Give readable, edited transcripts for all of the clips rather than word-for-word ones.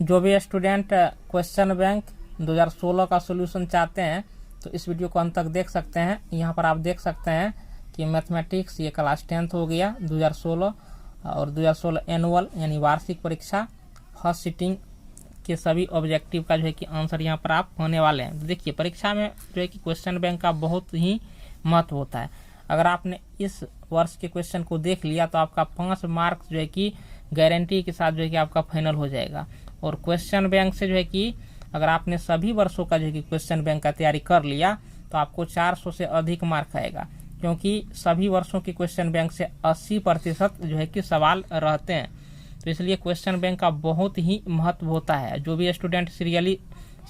जो भी student question bank 2016 का सॉल्यूशन चाहते हैं तो इस वीडियो को अंत तक देख सकते हैं। यहाँ पर आप देख सकते हैं कि मैथमेटिक्स ये क्लास 10th हो गया 2016 और 2016 एनुअल यानी वार्षिक परीक्षा फर्स्ट सिटिंग के सभी ऑब्जेक्टिव का जो है कि आंसर यहाँ पर आप होने वाले हैं। तो देखिए परीक्षा में जो है कि क्वेश्चन बैंक का बहुत ही महत्व होता है। अगर आपने इस वर्ष के क्वेश्चन को देख लिया तो आपका 5 मार्क्स जो है कि गारंटी के साथ जो है कि आपका फाइनल हो जाएगा। और क्वेश्चन बैंक से जो है कि अगर आपने सभी वर्षों का जो है कि क्वेश्चन बैंक का तैयारी कर लिया तो आपको 400 से अधिक मार्क आएगा, क्योंकि सभी वर्षों की क्वेश्चन बैंक से 80% जो है कि सवाल रहते हैं। तो इसलिए क्वेश्चन बैंक का बहुत ही महत्व होता है। जो भी स्टूडेंट सीरियली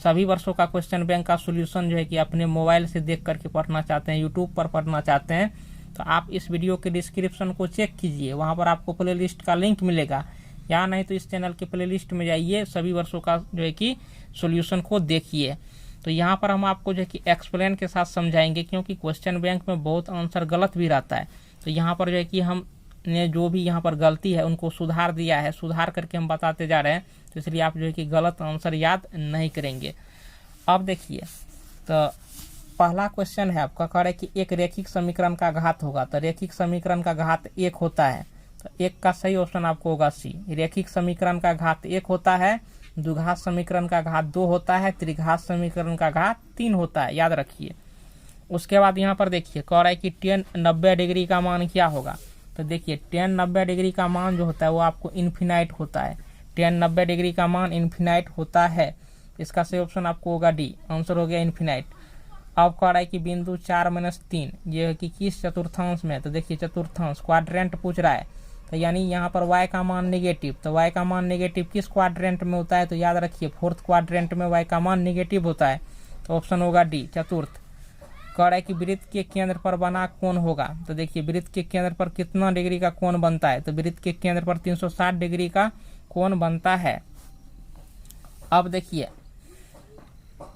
सभी वर्षों का क्वेश्चन बैंक का सॉल्यूशन जो है कि अपने मोबाइल से देख करके पढ़ना चाहते हैं, यूट्यूब पर पढ़ना चाहते हैं, तो आप इस वीडियो के डिस्क्रिप्शन को चेक कीजिए। वहाँ पर आपको प्लेलिस्ट का लिंक मिलेगा, या नहीं तो इस चैनल के प्लेलिस्ट में जाइए, सभी वर्षों का जो है कि सॉल्यूशन को देखिए। तो यहाँ पर हम आपको जो है कि एक्सप्लेन के साथ समझाएंगे, क्योंकि क्वेश्चन बैंक में बहुत आंसर गलत भी रहता है। तो यहाँ पर जो है कि हमने जो भी यहाँ पर गलती है उनको सुधार दिया है, सुधार करके हम बताते जा रहे हैं। तो इसलिए आप जो है कि गलत आंसर याद नहीं करेंगे। अब देखिए तो पहला क्वेश्चन है आपका, कह रहे कि एक रेखिक समीकरण का घात होगा। तो रेखिक समीकरण का घात 1 होता है, तो 1 का सही ऑप्शन आपको होगा सी। रेखिक समीकरण का घात 1 होता है, द्विघात समीकरण का घात 2 होता है, त्रिघात समीकरण का घात 3 होता है, याद रखिए। उसके बाद यहाँ पर देखिए कह रहा है कि tan 90 डिग्री का मान क्या होगा। तो देखिए tan 90 डिग्री का मान जो होता है वो आपको इन्फिनाइट होता है। tan 90 डिग्री का मान इन्फिनाइट होता है, इसका सही ऑप्शन आपको होगा डी, आंसर हो गया इन्फिनाइट। अब कह रहा है कि बिंदु 4-3 ये है कि किस चतुर्थांश में। तो देखिए चतुर्थांश क्वाड्रेंट पूछ रहा है, तो यानी यहाँ पर y का मान नेगेटिव। तो y का मान नेगेटिव किस क्वाड्रेंट में होता है, तो याद रखिए 4th क्वाड्रेंट में y का मान नेगेटिव होता है। तो ऑप्शन होगा डी, चतुर्थ। कह रहा है कि वृत्त के केंद्र पर बना कोण होगा। तो देखिए वृत्त के केंद्र पर कितना डिग्री का कोण बनता है, तो वृत्त के केंद्र पर 360 डिग्री का कोण बनता है। अब देखिए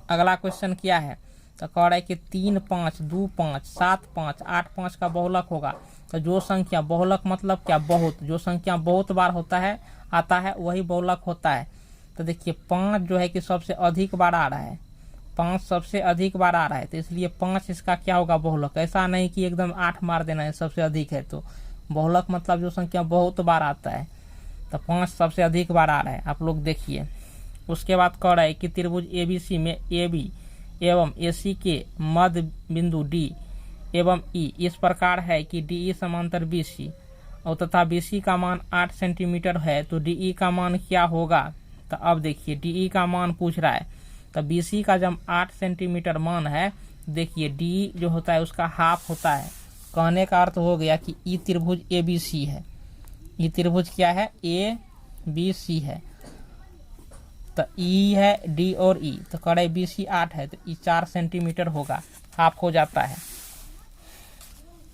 अगला क्वेश्चन क्या है, तो कह रहा है कि 3, 5, 2, 5, 7, 5, 8, 5 का बहुलक होगा। तो जो संख्या बहुलक मतलब क्या, बहुत, जो संख्या बहुत बार होता है आता है वही बहुलक होता है। तो देखिए 5 जो है कि सबसे अधिक बार आ रहा है, 5 सबसे अधिक बार आ रहा है, तो इसलिए 5 इसका क्या होगा बहुलक। ऐसा नहीं कि एकदम 8 मार देना है सबसे अधिक है। तो बहुलक मतलब जो संख्या बहुत बार आता है, तो 5 सबसे अधिक बार आ रहा है, आप लोग देखिए। उसके बाद कह रहा है कि त्रिभुज ABC में AB एवं AC के मध्य बिंदु D एवं E इस प्रकार है कि DE समांतर BC और तथा BC का मान 8 सेंटीमीटर है, तो DE का मान क्या होगा। तो अब देखिए DE का मान पूछ रहा है, तो BC का जब 8 सेंटीमीटर मान है, देखिए DE जो होता है उसका हाफ होता है। कहने का अर्थ हो गया कि E त्रिभुज ABC है, E त्रिभुज क्या है, ABC है, तो E है D और E, तो कह रहे BC 8 है, तो E 4 सेंटीमीटर होगा, हाफ हो जाता है।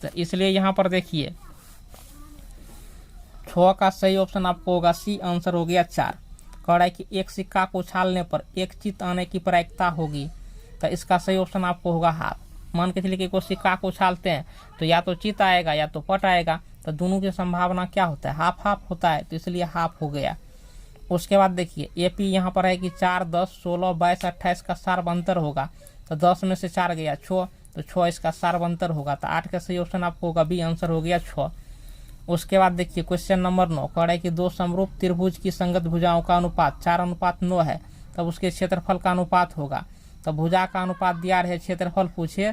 तो इसलिए यहाँ पर देखिए 6 का सही ऑप्शन आपको होगा सी, आंसर हो गया 4। कह रहा है कि एक सिक्का को उछालने पर एक चित आने की प्रायिकता होगी, तो इसका सही ऑप्शन आपको होगा हाफ। मान के चलिए कि कोई सिक्का को उछालते हैं तो या तो चित आएगा या तो पट आएगा, तो दोनों की संभावना क्या होता है, हाफ हाफ होता है, तो इसलिए हाफ हो गया। उसके बाद देखिए AP यहाँ पर है कि 4, 10, 16, 22, 28 का सार्वंतर होगा। तो 10 में से 4 गया 6, तो 6 इसका सार्वंतर होगा, तो 8 का सही ऑप्शन आपको होगा बी, आंसर हो गया 6। उसके बाद देखिए क्वेश्चन नंबर 9 कह रहा है कि 2 समरूप त्रिभुज की संगत भुजाओं का अनुपात 4:9 है, तब उसके क्षेत्रफल का अनुपात होगा। तो भुजा का अनुपात दिया है, क्षेत्रफल पूछे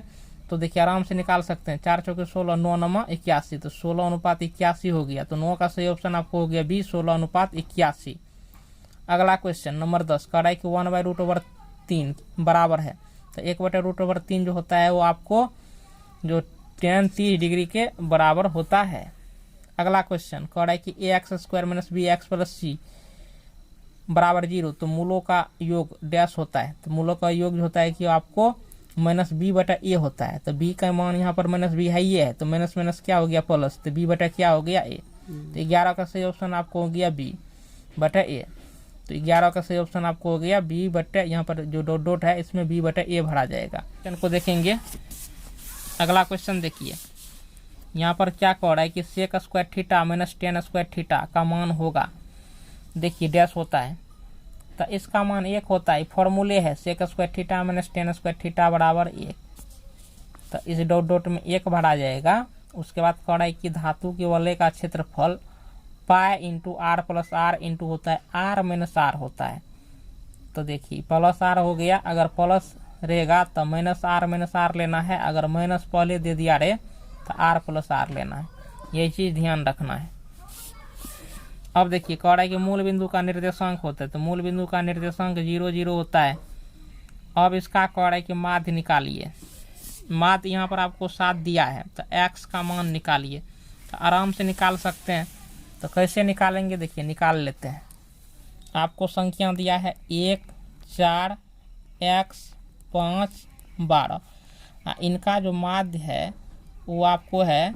तो देखिए आराम से निकाल सकते हैं। 4 चौके 16, 9 81, तो 16:81 हो गया। तो 9 का सही ऑप्शन आपको हो गया बी, 16:81। अगला क्वेश्चन नंबर 10 कह रहा है कि 1/√3 बराबर है। तो 1/√3 जो होता है वो आपको जो tan 30 डिग्री के बराबर होता है। अगला क्वेश्चन कह रहा है कि ax² - bx + c बराबर 0, तो मूलों का योग डैश होता है। तो मूलों का योग जो होता है कि आपको -b/a होता है। तो b का मान यहाँ पर -b है, ये है, तो माइनस क्या हो गया प्लस, तो b/ क्या हो गया a। तो 11 का सही ऑप्शन आपको हो गया b/a। तो 11 का सही ऑप्शन आपको हो गया b/, यहाँ पर जो डॉट डॉट है इसमें b/a भरा जाएगा। क्वेश्चन को देखेंगे। अगला क्वेश्चन देखिए यहाँ पर क्या कह रहा है कि sec² θ - tan² θ का मान होगा। देखिए डैश होता है, तो इसका मान 1 होता है। फॉर्मूले है sec square theta minus tan square theta बराबर 1। तो इस डॉट डॉट में 1 भरा जाएगा। उसके बाद कह रहा है कि धातु के वलय का क्षेत्रफल pi into r plus r into होता है आर माइनस आर होता है। तो देखिए प्लस आर हो गया, अगर प्लस रहेगा तो माइनस आर लेना है, अगर माइनस पहले दे दिया रे तो आर प्लस आर लेना है। यही चीज ध्यान रखना है। अब देखिए कह रहा है कि मूल बिंदु का निर्देशांक होता है, तो मूल बिंदु का निर्देशांक 0 0 होता है। अब इसका कह रहा है कि माध्य निकालिए। माध्य यहाँ पर आपको 7 दिया है, तो x का मान निकालिए। तो आराम से निकाल सकते हैं। तो कैसे निकालेंगे देखिए, निकाल लेते हैं। आपको संख्या दिया है 1 4 x 5 12। इनका जो माध्य है वो आपको है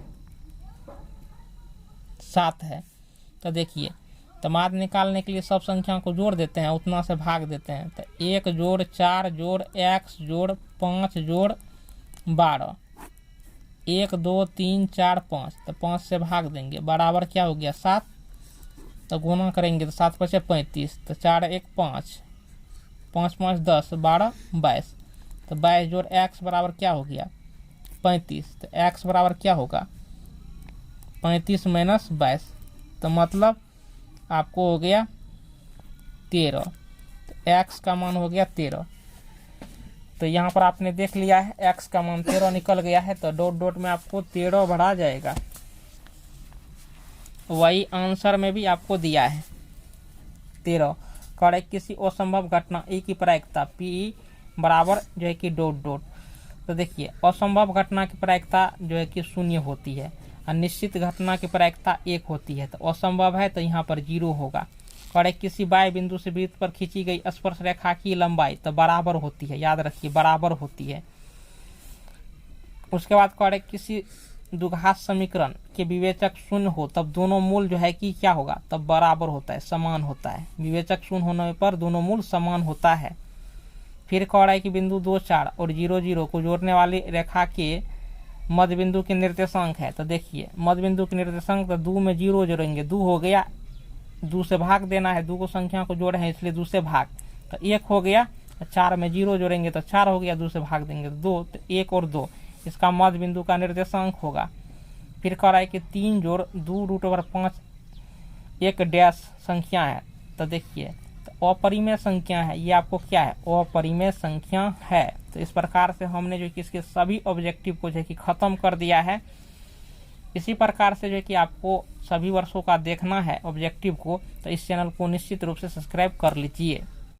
7 है। तो देखिए, तो माध्य निकालने के लिए सब संख्या को जोड़ देते हैं, उतना से भाग देते हैं। तो 1 जोड़ 4 जोड़ x जोड़ 5 जोड़ 12, 1 2 3 4 5, तो 5 से भाग देंगे बराबर क्या हो गया 7। तो गुना करेंगे तो 7 5 35, तो 4 1 5, 5 5 10 12 22। तो 22 जोड़ x बराबर क्या हो गया 35। तो x बराबर क्या होगा 35 माइनस 22, तो मतलब आपको हो गया 13। तो x का मान हो गया 13। तो यहाँ पर आपने देख लिया है x का मान 13 निकल गया है। तो डॉट डॉट में आपको 13 भरा जाएगा। वही आंसर में भी आपको दिया है 13। करेक्ट किसी असंभव घटना ए की प्रायिकता पी बराबर जो है कि डॉट डॉट। तो देखिए असंभव घटना की प्रायिकता जो है कि 0 होती है और निश्चित घटना की प्रायिकता 1 होती है। तो असंभव है तो यहाँ पर 0 होगा। करेक्ट किसी बाह्य बिंदु से वृत्त पर खींची गई स्पर्श रेखा की लंबाई तो बराबर होती है, याद रखिए बराबर होती है। उसके बाद करेक्ट किसी द्विघात समीकरण के विवेचक 0 हो तब दोनों मूल जो है कि क्या होगा तब बराबर होता है, समान होता है। विवेचक 0 होने पर दोनों मूल समान होता है। फिर कह रहा है कि बिंदु 2 4 और 0 0 को जोड़ने वाली रेखा के मध्य बिंदु के निर्देशांक है। तो देखिए मध्य बिंदु के निर्देशांक तो 2 में 0 जोड़ेंगे, 2 हो गया, 2 से भाग देना है, 2 को संख्या को जोड़े हैं इसलिए 2 से भाग, तो 1 हो गया। 4 में 0 जोड़ेंगे तो 4 हो गया, 2 से भाग देंगे तो 2, तो 1 और 2 इसका मध्य बिंदु का निर्देशांक होगा। फिर कह रहा है कि 3 जोड़ 2 रूट ओवर 5 एक डैश संख्या है। तो देखिए तो अपरिमेय संख्या है, ये आपको क्या है अपरिमेय संख्या है। तो इस प्रकार से हमने जो कि इसके सभी ऑब्जेक्टिव को जो है कि खत्म कर दिया है। इसी प्रकार से जो है कि आपको सभी वर्षों का देखना है ऑब्जेक्टिव को, तो इस चैनल को निश्चित रूप से सब्सक्राइब कर लीजिए।